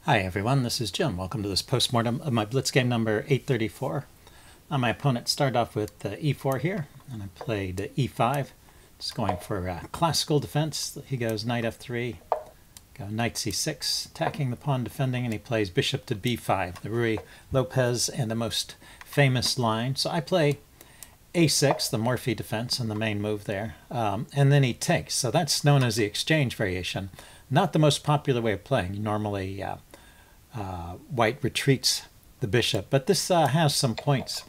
Hi everyone, this is Jim. Welcome to this postmortem of my Blitz game number 834. My opponent started off with e4 here, and I played e5. Just going for classical defense. He goes knight f3, go knight c6, attacking the pawn defending, and he plays bishop to b5, the Ruy Lopez and the most famous line. So I play a6, the Morphy defense, and the main move there, and then he takes. So that's known as the exchange variation. Not the most popular way of playing. Normally white retreats the bishop, but this has some points.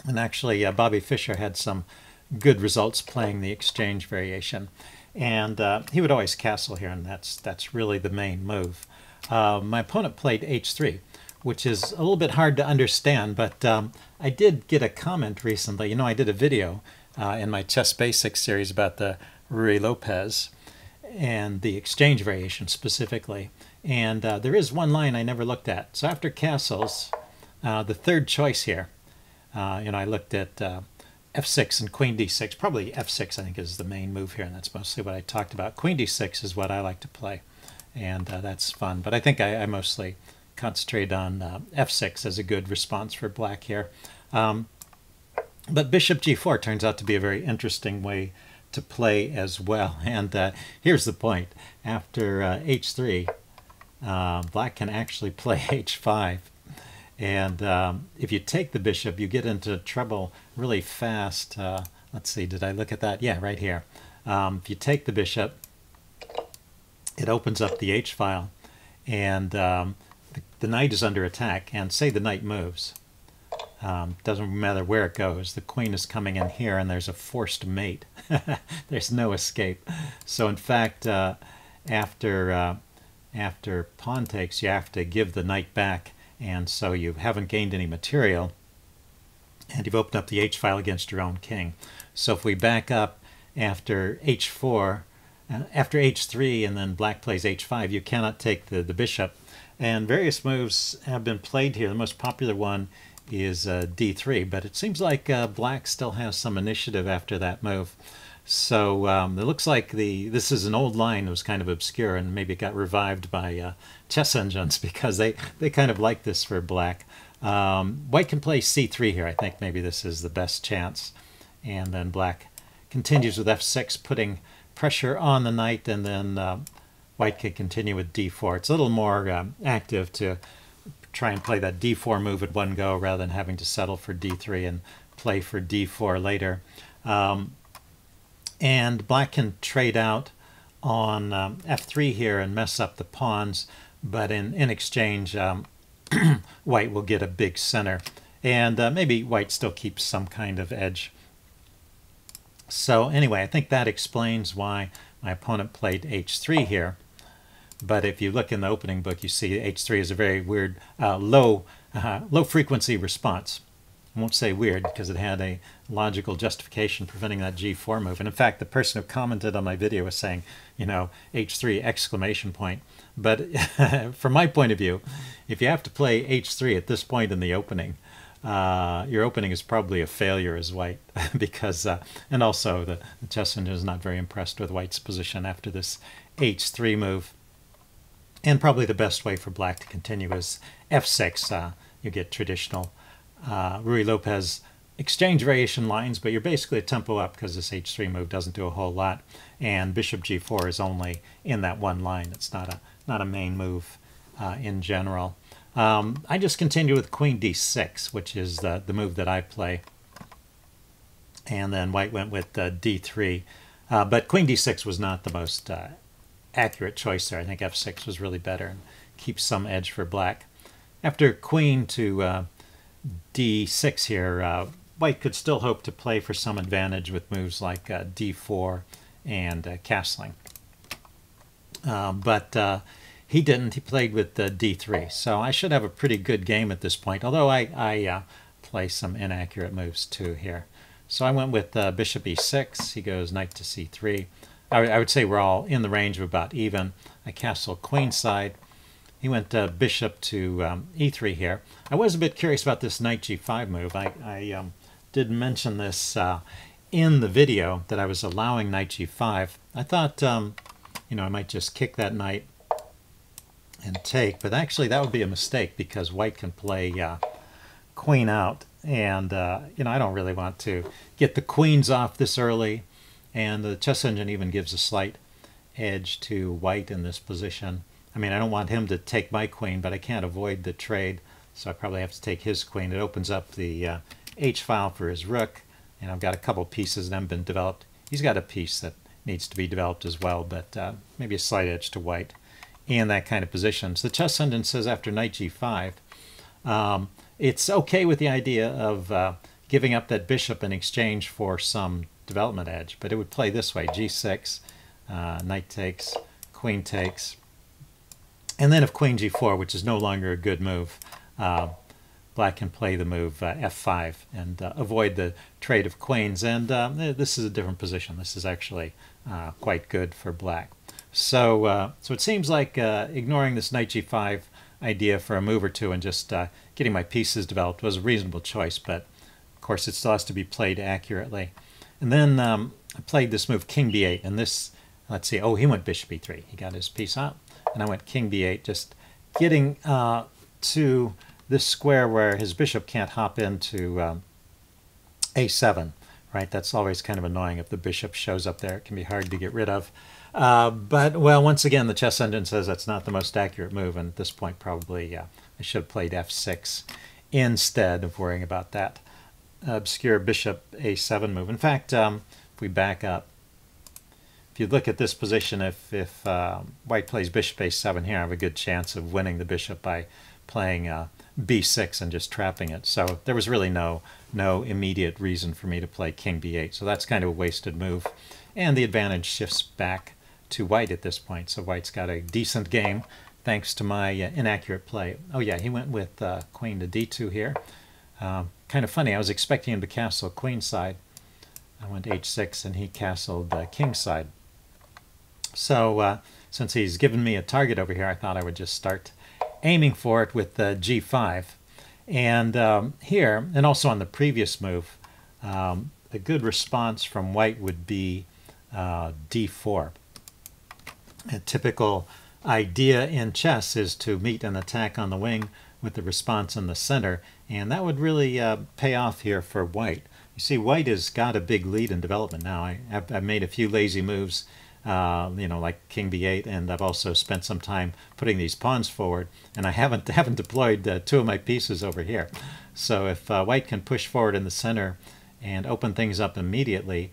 And actually Bobby Fischer had some good results playing the exchange variation. And he would always castle here, and that's really the main move. My opponent played h3, which is a little bit hard to understand, but I did get a comment recently. You know, I did a video in my Chess Basics series about the Ruy Lopez and the exchange variation specifically. And there is one line I never looked at. So after castles, the third choice here, I looked at f6 and queen d6. Probably f6 I think is the main move here, and that's mostly what I talked about. Queen d6 is what I like to play, and that's fun. But I think I mostly concentrate on f6 as a good response for black here. But bishop g4 turns out to be a very interesting way to play as well. And here's the point. After h3, black can actually play h5. And if you take the bishop, you get into trouble really fast. Let's see, did I look at that? Yeah, right here. If you take the bishop, it opens up the h-file, and the knight is under attack, and say the knight moves. Doesn't matter where it goes. The queen is coming in here, and there's a forced mate. There's no escape. So in fact, after pawn takes, you have to give the knight back, and so you haven't gained any material, and you've opened up the h-file against your own king. So if we back up after h4, after h3, and then black plays h5, you cannot take the bishop. And various moves have been played here. The most popular one is d3, but it seems like black still has some initiative after that move. So it looks like this is an old line that was kind of obscure, and maybe it got revived by chess engines because they kind of like this for black. White can play c3 here. I think maybe this is the best chance. And then black continues with f6, putting pressure on the knight, and then white can continue with d4. It's a little more active to try and play that d4 move at one go rather than having to settle for d3 and play for d4 later. And black can trade out on f3 here and mess up the pawns, but in exchange white will get a big center, and maybe white still keeps some kind of edge. So anyway, I think that explains why my opponent played h3 here. But if you look in the opening book, you see h3 is a very weird, low frequency response. I won't say weird because it had a logical justification preventing that g4 move. And in fact, the person who commented on my video was saying, you know, h3 exclamation point. But from my point of view, if you have to play h3 at this point in the opening, your opening is probably a failure as white because, and also the chess engine is not very impressed with white's position after this h3 move. And probably the best way for black to continue is f6. You get traditional Ruy Lopez exchange variation lines, but you're basically a tempo up because this h3 move doesn't do a whole lot, and bishop g4 is only in that one line. It's not a main move in general. I just continue with queen d6, which is the move that I play, and then white went with d3, but queen d6 was not the most accurate choice there. I think f6 was really better and keeps some edge for black. After queen to d6 here, white could still hope to play for some advantage with moves like d4 and castling. But he didn't. He played with d3. So I should have a pretty good game at this point, although I play some inaccurate moves too here. So I went with bishop e6. He goes knight to c3. I would say we're all in the range of about even. I castle queenside. He went bishop to e3 here. I was a bit curious about this knight g5 move. I did mention this in the video that I was allowing knight g5. I thought, I might just kick that knight and take, but actually that would be a mistake because white can play queen out, and you know, I don't really want to get the queens off this early, and the chess engine even gives a slight edge to white in this position. I mean, I don't want him to take my queen, but I can't avoid the trade, so I probably have to take his queen. It opens up the H file for his rook, and I've got a couple pieces that haven't been developed. He's got a piece that needs to be developed as well, but maybe a slight edge to white in that kind of position. So the chess engine says after knight g5, it's okay with the idea of giving up that bishop in exchange for some development edge, but it would play this way: g6, knight takes, queen takes, and then if queen g4, which is no longer a good move, black can play the move f5 and avoid the trade of queens. And this is a different position. This is actually quite good for black. So so it seems like ignoring this knight g5 idea for a move or two and just getting my pieces developed was a reasonable choice, but of course it still has to be played accurately. And then I played this move king b8, and this, let's see, oh, he went bishop e3. He got his piece out, and I went king b8, just getting to this square where his bishop can't hop into a7, right? That's always kind of annoying if the bishop shows up there. It can be hard to get rid of. But, well, once again, the chess engine says that's not the most accurate move, and at this point probably I should have played f6 instead of worrying about that obscure bishop a7 move. In fact, if we back up, if you look at this position, if white plays bishop a7 here, I have a good chance of winning the bishop by playing b6 and just trapping it. So there was really no immediate reason for me to play king b8. So that's kind of a wasted move. And the advantage shifts back to white at this point. So white's got a decent game thanks to my inaccurate play. Oh yeah, he went with queen to d2 here. Kind of funny, I was expecting him to castle queen side. I went h6 and he castled king side. So since he's given me a target over here, I thought I would just start aiming for it with g5. And here, and also on the previous move, a good response from white would be d4. A typical idea in chess is to meet an attack on the wing with the response in the center, and that would really pay off here for white. You see, white has got a big lead in development now. I've made a few lazy moves, you know, like king b8, and I've also spent some time putting these pawns forward, and I haven't deployed two of my pieces over here. So if white can push forward in the center and open things up immediately,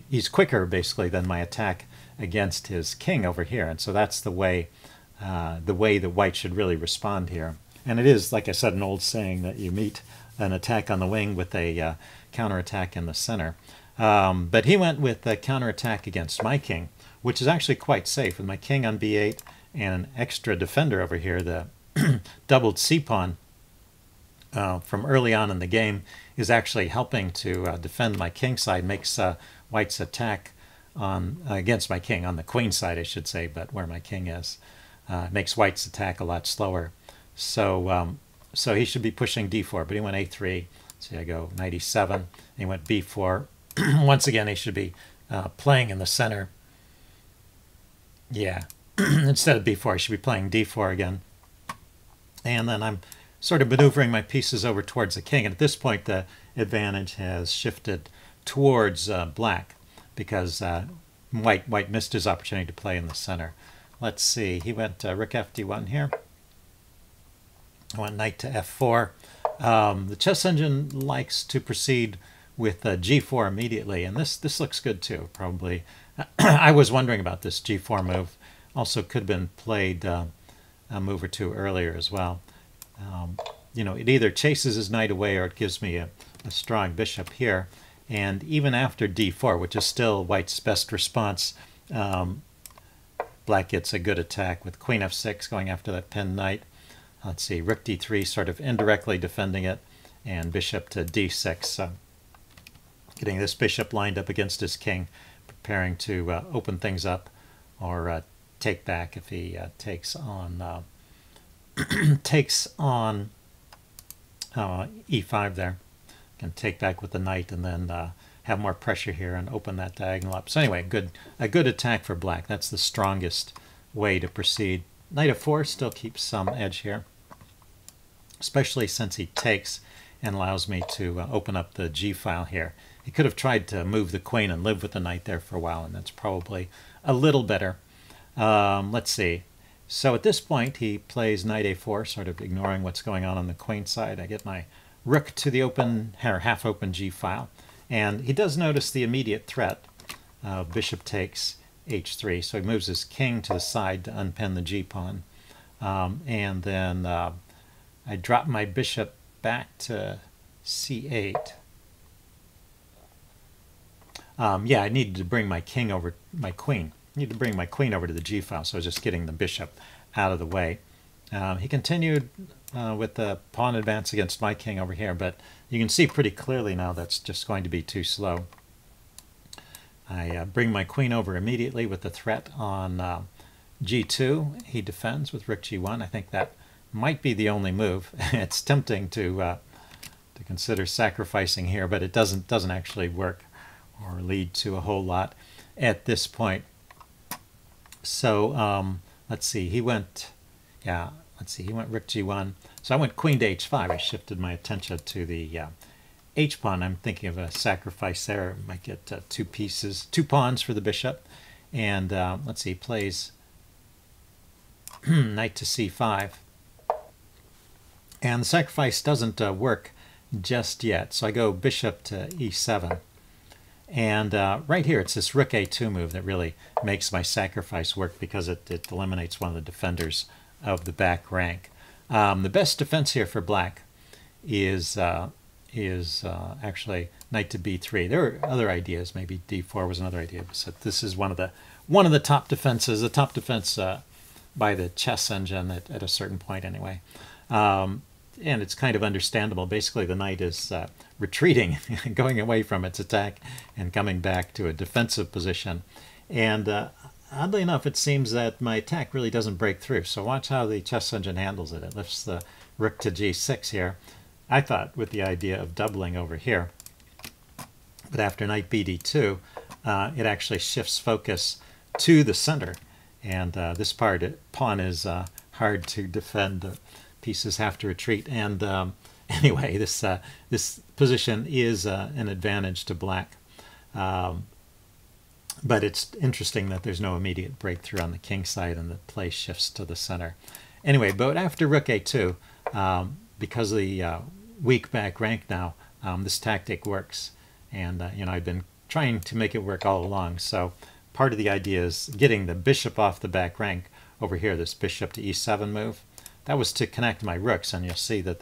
he's quicker basically than my attack against his king over here, and so that's the way that white should really respond here. And it is, like I said, an old saying that you meet an attack on the wing with a counterattack in the center. But he went with a counterattack against my king, which is actually quite safe. With my king on b8 and an extra defender over here, the doubled c-pawn from early on in the game is actually helping to defend my king side, makes white's attack against my king, on the queen side I should say, but where my king is, makes white's attack a lot slower. So so he should be pushing d4, but he went a3. So I go knight e7, and he went b4. Once again, he should be playing in the center. Yeah, instead of b4, I should be playing d4 again. And then I'm sort of maneuvering my pieces over towards the king. And at this point, the advantage has shifted towards black, because white missed his opportunity to play in the center. Let's see, he went rook fd1 here. I went knight to f4. The chess engine likes to proceed with g4 immediately, and this looks good too, probably. I was wondering about this g4 move. Also could have been played a move or two earlier as well. You know, it either chases his knight away or it gives me a strong bishop here. And even after d4, which is still white's best response, black gets a good attack with queen f6 going after that pinned knight. Let's see, rook d3 sort of indirectly defending it, and bishop to d6. So getting this bishop lined up against his king, preparing to open things up or take back if he takes on e5 there. Can take back with the knight and then have more pressure here and open that diagonal up. So anyway, a good attack for black. That's the strongest way to proceed. Knight f4 still keeps some edge here, especially since he takes and allows me to open up the G file here. He could have tried to move the queen and live with the knight there for a while, and that's probably a little better. Let's see. So at this point, he plays knight a4, sort of ignoring what's going on the queen side. I get my rook to the open, or half-open G file, and he does notice the immediate threat. Bishop takes h3, so he moves his king to the side to unpin the G pawn, and then I drop my bishop back to c8. Yeah, I needed to bring my queen over to the G file, so I was just getting the bishop out of the way. He continued with the pawn advance against my king over here, but you can see pretty clearly now that's just going to be too slow. I bring my queen over immediately with the threat on g2. He defends with rook g1. I think that might be the only move. It's tempting to consider sacrificing here, but it doesn't actually work or lead to a whole lot at this point. So let's see. He went rook g1. So I went queen to h5. I shifted my attention to the h pawn. I'm thinking of a sacrifice there. Might get two pawns for the bishop. And let's see, he plays knight to c5. And the sacrifice doesn't work just yet. So I go bishop to e7. And right here, it's this rook a2 move that really makes my sacrifice work, because it eliminates one of the defenders of the back rank. The best defense here for black is actually knight to b3. There are other ideas. Maybe d4 was another idea. So this is one of the top defenses. The top defense by the chess engine at a certain point, anyway. And it's kind of understandable. Basically, the knight is retreating, going away from its attack and coming back to a defensive position. And oddly enough, it seems that my attack really doesn't break through. So watch how the chess engine handles it. It lifts the rook to g6 here. I thought with the idea of doubling over here. But after knight bd2, it actually shifts focus to the center. And this pawn is hard to defend. Pieces have to retreat, and anyway, this position is an advantage to black, but it's interesting that there's no immediate breakthrough on the king side, and the play shifts to the center. Anyway, but after rook a2, because of the weak back rank now, this tactic works, and I've been trying to make it work all along. So part of the idea is getting the bishop off the back rank over here. This bishop to e7 move. That was to connect my rooks, and you'll see that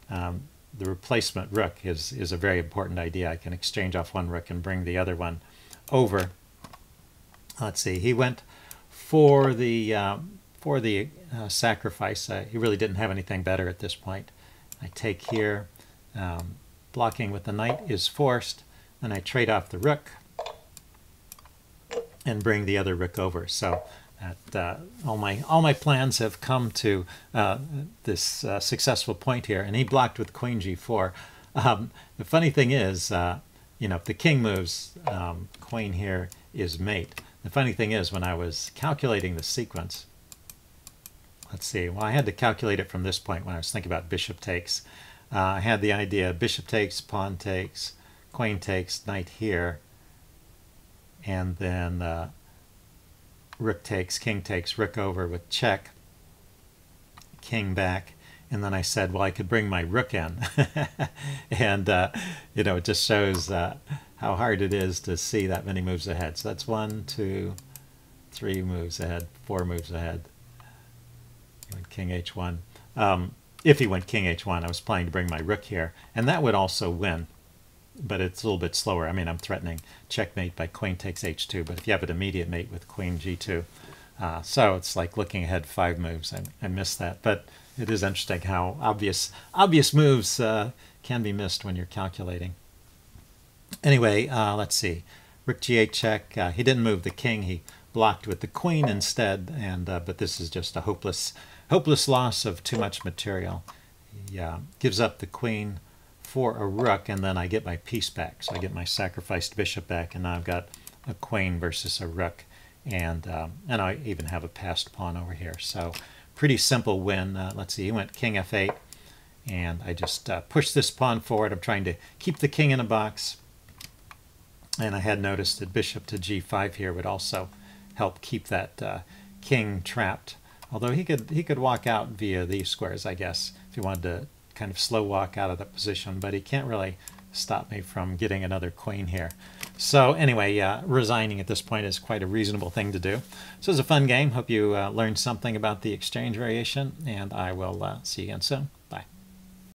the replacement rook is a very important idea. I can exchange off one rook and bring the other one over. Let's see. He went for the sacrifice. He really didn't have anything better at this point. I take here. Blocking with the knight is forced. Then I trade off the rook and bring the other rook over. So all my plans have come to this successful point here, and he blocked with queen g4. The funny thing is, if the king moves, queen here is mate. The funny thing is, when I was calculating the sequence, let's see, well, I had to calculate it from this point when I was thinking about bishop takes. I had the idea bishop takes, pawn takes, queen takes, knight here, and then rook takes, king takes, rook over with check, king back, and then I said, well, I could bring my rook in. And, it just shows how hard it is to see that many moves ahead. So that's 1, 2, 3 moves ahead, 4 moves ahead. He went king h1. If he went king h1, I was planning to bring my rook here, and that would also win. But it's a little bit slower. I mean, I'm threatening checkmate by queen takes h2, but if you have an immediate mate with queen g2, so it's like looking ahead 5 moves. I missed that, but it is interesting how obvious moves can be missed when you're calculating. Anyway, let's see. Rook g8 check. He didn't move the king. He blocked with the queen instead, and but this is just a hopeless loss of too much material. He gives up the queen for a rook, and then I get my piece back. So I get my sacrificed bishop back, and now I've got a queen versus a rook, and I even have a passed pawn over here. So pretty simple win. Let's see, he went king f8, and I just pushed this pawn forward. I'm trying to keep the king in a box, and I had noticed that bishop to g5 here would also help keep that king trapped. Although he could walk out via these squares, I guess, if he wanted to kind of slow walk out of that position, but he can't really stop me from getting another queen here. So anyway, resigning at this point is quite a reasonable thing to do. So it was a fun game. Hope you learned something about the exchange variation, and I will see you again soon.